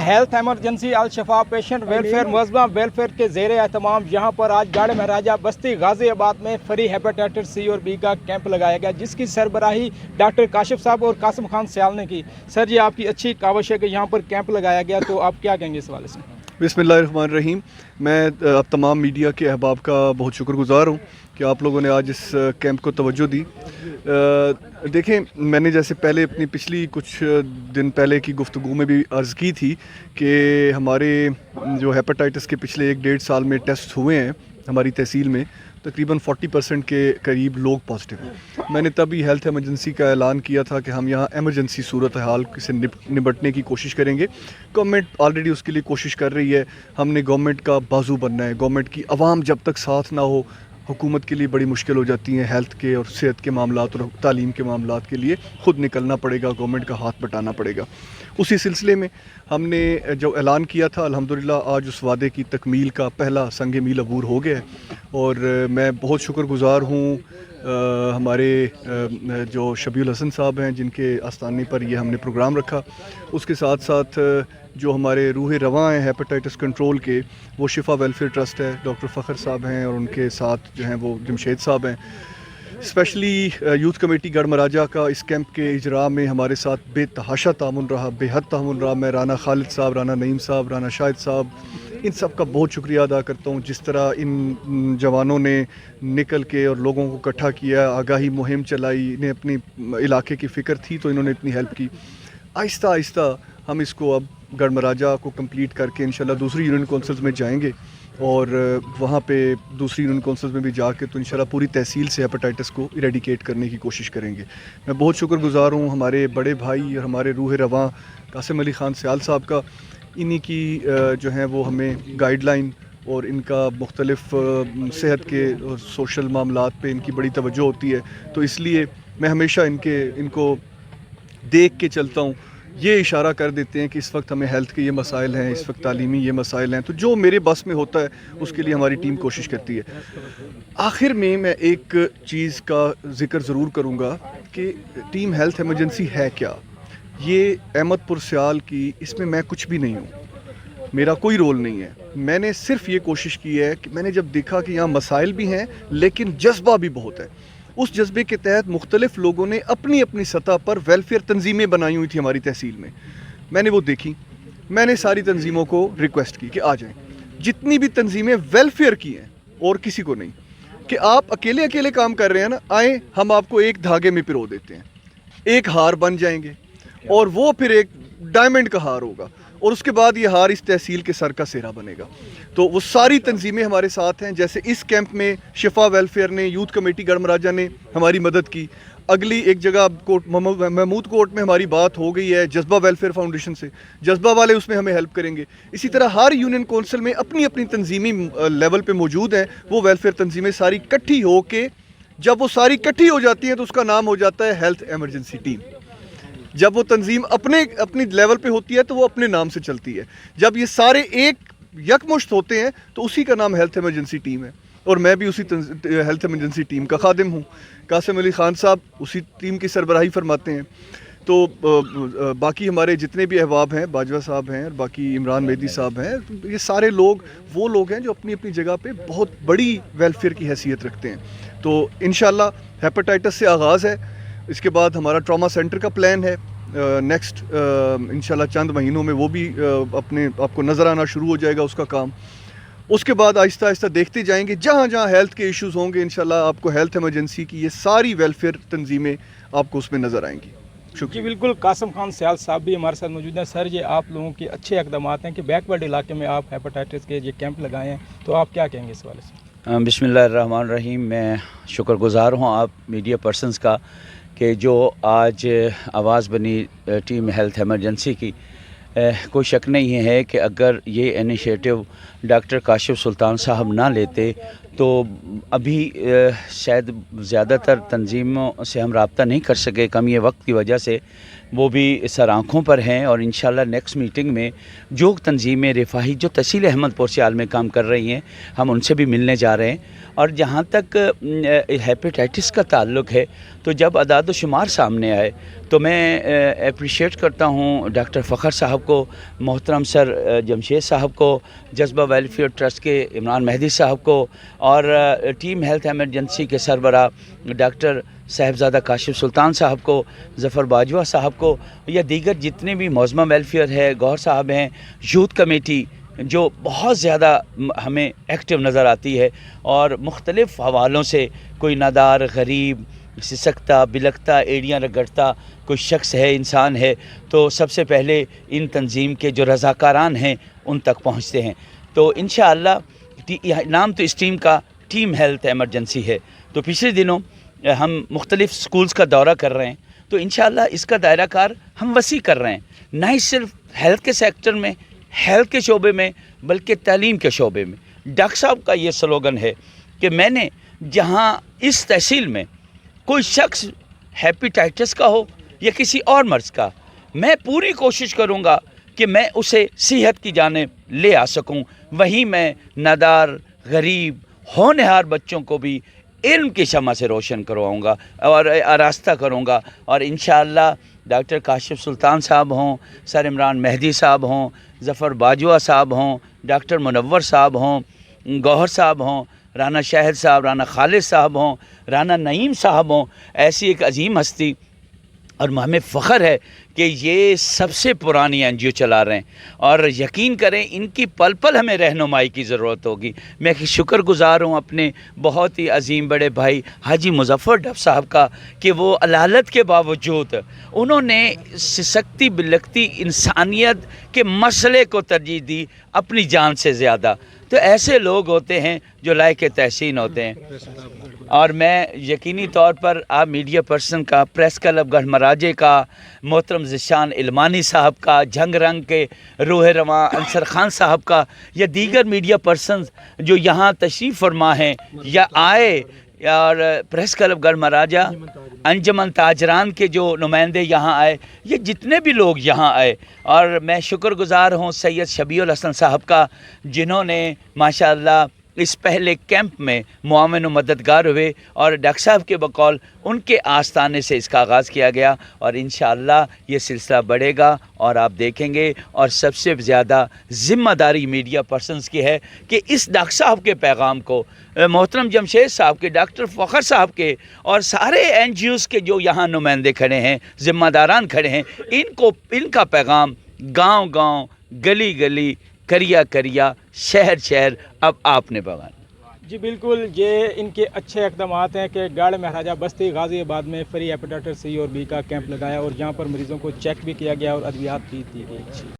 Health emergency अल शफा patient welfare मुअज़्ज़मा welfare के ज़ेर एहतमाम यहाँ पर आज गाड़ महाराजा बस्ती गाज़ियाबाद में फ्री हेपेटाइटिस सी और बी का कैंप लगाया गया, जिसकी सरबराही डॉक्टर काशिफ साहब और कासिम खान सयाल ने की। सर जी, आपकी अच्छी काविश है कि यहाँ पर कैंप लगाया गया, तो आप क्या कहेंगे इस वाले से? बिस्मिल्लाहिर्रहमानिर्रहीम। मैं अब तमाम मीडिया के अहबाब का बहुत शुक्रगुज़ार हूँ कि आप लोगों ने आज इस कैंप को तवज्जो दी। देखें, मैंने जैसे पहले अपनी पिछली कुछ दिन पहले की गुफ्तगू में भी अर्ज़ की थी कि हमारे जो हेपेटाइटिस के पिछले 1-1.5 साल में टेस्ट हुए हैं हमारी तहसील में, तकरीबन 40% के करीब लोग पॉजिटिव हैं। मैंने तभी हेल्थ एमरजेंसी का ऐलान किया था कि हम यहाँ एमरजेंसी सूरत हाल से निपटने की कोशिश करेंगे। गवर्नमेंट ऑलरेडी उसके लिए कोशिश कर रही है। हमने गवर्नमेंट का बाजू बनना है। गवर्नमेंट की आवाम जब तक साथ ना हो, हुकूमत के लिए बड़ी मुश्किल हो जाती हैं। हेल्थ के और सेहत के मामलात और तालीम के मामलात के लिए ख़ुद निकलना पड़ेगा, गवर्नमेंट का हाथ बटाना पड़ेगा। उसी सिलसिले में हमने जो ऐलान किया था, अल्हम्दुलिल्लाह आज उस वादे की तकमील का पहला संग मील अबूर हो गया है। और मैं बहुत शुक्रगुज़ार हूँ हमारे जो शबीउल हसन साहब हैं, जिनके आस्थाने पर ये हमने प्रोग्राम रखा। उसके साथ साथ जो हमारे रूह रवां हैं हेपेटाइटिस कंट्रोल के, वो शिफा वेलफेयर ट्रस्ट है, डॉक्टर फ़खर साहब हैं, और उनके साथ जो हैं वो जमशेद साहब हैं। स्पेशली यूथ कमेटी गढ़ महाराजा का इस कैंप के इजरा में हमारे साथ बेतहाशा तामुन रहा, बेहद तामुन रहा। मैं राना खालिद साहब, राना नईम साहब, राना शाहिद साहब, इन सब का बहुत शुक्रिया अदा करता हूँ। जिस तरह इन जवानों ने निकल के और लोगों को इकट्ठा किया, आगाही मुहिम चलाई, इन्हें अपनी इलाके की फ़िक्र थी तो इन्होंने इतनी हेल्प की। आहिस्ता आहिस्ता हम इसको अब गढ़ महाराजा को कंप्लीट करके इंशाल्लाह दूसरी यूनियन कौंसल्स में जाएंगे, और वहाँ पे दूसरी यूनियन कौंसल्स में भी जाके तो इंशाल्लाह पूरी तहसील से हेपेटाइटिस को इरेडिकेट करने की कोशिश करेंगे। मैं बहुत शुक्रगुज़ार हूँ हमारे बड़े भाई और हमारे रूह रवां कासिम अली खान सयाल साहब का। इन्हीं की जो हैं वो हमें गाइडलाइन और इनका मुख्तलिफ सेहत के और सोशल मामलात पे इनकी बड़ी तवज्जो होती है, तो इसलिए मैं हमेशा इनको देख के चलता हूँ। ये इशारा कर देते हैं कि इस वक्त हमें हेल्थ के ये मसाइल हैं, इस वक्त तालीमी ये मसाइल हैं, तो जो मेरे बस में होता है उसके लिए हमारी टीम कोशिश करती है। आखिर में मैं एक चीज़ का ज़िक्र ज़रूर करूँगा कि टीम हेल्थ एमरजेंसी है क्या। ये अहमदपुर सयाल की, इसमें मैं कुछ भी नहीं हूँ, मेरा कोई रोल नहीं है। मैंने सिर्फ ये कोशिश की है कि मैंने जब देखा कि यहाँ मसाइल भी हैं लेकिन जज्बा भी बहुत है, उस जज्बे के तहत मुख्तलिफ लोगों ने अपनी अपनी सतह पर वेलफेयर तंजीमें बनाई हुई थी हमारी तहसील में। मैंने वो देखी, मैंने सारी तंजीमों को रिक्वेस्ट की कि आ जाएं। जितनी भी तंजीमें वेलफेयर की हैं और किसी को नहीं, कि आप अकेले अकेले काम कर रहे हैं ना, आएँ हम आपको एक धागे में पिरो देते हैं, एक हार बन जाएंगे, और वो फिर एक डायमंड का हार होगा, और उसके बाद ये हार इस तहसील के सर का सेहरा बनेगा। तो वो सारी तंजीमें हमारे साथ हैं। जैसे इस कैंप में शिफा वेलफेयर ने, यूथ कमेटी गढ़ महाराजा ने हमारी मदद की। अगली एक जगह कोर्ट महमूद कोर्ट में हमारी बात हो गई है जज्बा वेलफेयर फाउंडेशन से, जज्बा वाले उसमें हमें हेल्प करेंगे। इसी तरह हर यूनियन कौंसिल में अपनी अपनी तंजीमी लेवल पे मौजूद हैं वो वेलफेयर तंजीमें सारी इकट्ठी हो के, जब वो सारी इकट्ठी हो जाती हैं तो उसका नाम हो जाता है हेल्थ एमरजेंसी टीम। जब वो तंजीम अपनी लेवल पे होती है तो वो अपने नाम से चलती है। जब ये सारे एक यकमुश्त होते हैं तो उसी का नाम हेल्थ एमरजेंसी टीम है, और मैं भी उसी हेल्थ एमरजेंसी टीम का खादिम हूँ। कासिम अली खान साहब उसी टीम की सरबराही फरमाते हैं। तो बाकी हमारे जितने भी अहबाब हैं, बाजवा साहब हैं और बाकी इमरान मेहदी साहब हैं, तो ये सारे लोग वो लोग हैं जो अपनी अपनी जगह पे बहुत बड़ी वेलफेयर की हैसियत रखते हैं। तो इंशाल्लाह हेपेटाइटिस से आगाज़ है, इसके बाद हमारा ट्रॉमा सेंटर का प्लान है। नेक्स्ट इंशाल्लाह चंद महीनों में वो भी आपको नज़र आना शुरू हो जाएगा उसका काम। उसके बाद आहिस्ता आहिस्ता देखते जाएंगे, जहाँ जहाँ हेल्थ के इश्यूज़ होंगे इंशाल्लाह आपको हेल्थ एमरजेंसी की ये सारी वेलफेयर तंजीमें आपको उसमें नज़र आएंगी। जी बिल्कुल, कासिम खान सयाल साहब भी हमारे साथ मौजूद हैं। सर, ये आप लोगों के अच्छे इक़दाम हैं कि बैकवर्ड इलाके में आप हेपेटाइटिस के ये कैंप लगाए हैं, तो आप क्या कहेंगे इस वाले से? बिस्मिल्लाहिर्रहमानिर्रहीम। मैं शुक्रगुज़ार हूँ आप मीडिया पर्सनस का कि जो आज आवाज़ बनी टीम हेल्थ एमरजेंसी की। कोई शक नहीं है कि अगर ये इनिशिएटिव डॉक्टर काशिफ सुल्तान साहब ना लेते तो अभी शायद ज़्यादातर तंजीमों से हम रब्ता नहीं कर सके, कम ये वक्त की वजह से। وہ بھی سر آنکھوں پر ہیں اور انشاءاللہ نیکسٹ میٹنگ میں جو تنظیمیں رفاہی جو تحصیل احمد پور سیال میں کام کر رہی ہیں ہم ان سے بھی ملنے جا رہے ہیں۔ اور جہاں تک ہیپیٹائٹس کا تعلق ہے تو جب اعداد و شمار سامنے آئے تو میں اپریشیٹ کرتا ہوں ڈاکٹر فخر صاحب کو، محترم سر جمشید صاحب کو، جذبہ ویلفیئر ٹرسٹ کے عمران مہدی صاحب کو، اور ٹیم ہیلتھ ایمرجنسی کے سربراہ ڈاکٹر صاحبزادہ کاشف سلطان صاحب کو، ظفر باجوہ صاحب کو، یا دیگر جتنے بھی معظمہ ویلفیئر ہے، گور صاحب ہیں، یوتھ کمیٹی جو بہت زیادہ ہمیں ایکٹیو نظر آتی ہے اور مختلف حوالوں سے کوئی نادار، غریب، سسکتا، بلکتا، ایڑیاں رگڑتا کوئی شخص ہے، انسان ہے، تو سب سے پہلے ان تنظیم کے جو رضاکاران ہیں ان تک پہنچتے ہیں۔ تو انشاءاللہ نام تو اس ٹیم کا ٹیم ہیلتھ ایمرجنسی ہے، تو پچھلے دنوں ہم مختلف سکولز کا دورہ کر رہے ہیں، تو انشاءاللہ اس کا دائرہ کار ہم وسیع کر رہے ہیں، نہ ہی صرف ہیلتھ کے سیکٹر میں، ہیلتھ کے شعبے میں، بلکہ تعلیم کے شعبے میں۔ ڈاکٹر صاحب کا یہ سلوگن ہے کہ میں نے جہاں اس تحصیل میں کوئی شخص ہیپیٹائٹس کا ہو یا کسی اور مرض کا، میں پوری کوشش کروں گا کہ میں اسے صحت کی جانب لے آ سکوں، وہیں میں نادار، غریب، ہونہار بچوں کو بھی علم کی شمع سے روشن کرواؤں گا اور آراستہ کروں گا، اور انشاءاللہ ڈاکٹر کاشف سلطان صاحب ہوں، سر عمران مہدی صاحب ہوں، ظفر باجوہ صاحب ہوں، ڈاکٹر منور صاحب ہوں، گوہر صاحب ہوں، رانا شاہد صاحب، رانا خالد صاحب ہوں، رانا نعیم صاحب ہوں، ایسی ایک عظیم ہستی، اور ہمیں فخر ہے کہ یہ سب سے پرانی این جی او چلا رہے ہیں، اور یقین کریں ان کی پل پل ہمیں رہنمائی کی ضرورت ہوگی۔ میں شکر گزار ہوں اپنے بہت ہی عظیم بڑے بھائی حاجی مظفر ڈف صاحب کا کہ وہ علالت کے باوجود انہوں نے سسکتی بلکتی انسانیت کے مسئلے کو ترجیح دی اپنی جان سے زیادہ۔ تو ایسے لوگ ہوتے ہیں جو لائق تحسین ہوتے ہیں، اور میں یقینی طور پر آپ میڈیا پرسن کا، پریس کلب گڑھ مراجے کا، محترم ذیشان علمانی صاحب کا، جھنگ رنگ کے روح رواں انصر خان صاحب کا، یا دیگر میڈیا پرسنز جو یہاں تشریف فرما ہیں یا آئے، اور پریس کلب گڑھ مراجہ، انجمن تاجران کے جو نمائندے یہاں آئے، یہ جتنے بھی لوگ یہاں آئے، اور میں شکر گزار ہوں سید شبیع الحسن صاحب کا جنہوں نے ماشاءاللہ اس پہلے کیمپ میں معاون و مددگار ہوئے، اور ڈاکٹر صاحب کے بقول ان کے آستانے سے اس کا آغاز کیا گیا، اور انشاءاللہ یہ سلسلہ بڑھے گا، اور آپ دیکھیں گے۔ اور سب سے زیادہ ذمہ داری میڈیا پرسنز کی ہے کہ اس ڈاکٹر صاحب کے پیغام کو، محترم جمشید صاحب کے، ڈاکٹر فخر صاحب کے، اور سارے این جی اوز کے جو یہاں نمائندے کھڑے ہیں، ذمہ داران کھڑے ہیں، ان کا پیغام گاؤں گاؤں، گلی گلی، کریا کریا، شہر شہر اب آپ نے بغان۔ جی بالکل، یہ ان کے اچھے اقدامات ہیں کہ گاڑ مہاراجہ بستی غازی آباد میں فری ہیپیٹائٹس سی اور بی کا کیمپ لگایا، اور یہاں پر مریضوں کو چیک بھی کیا گیا اور ادویات بھی دی گئی۔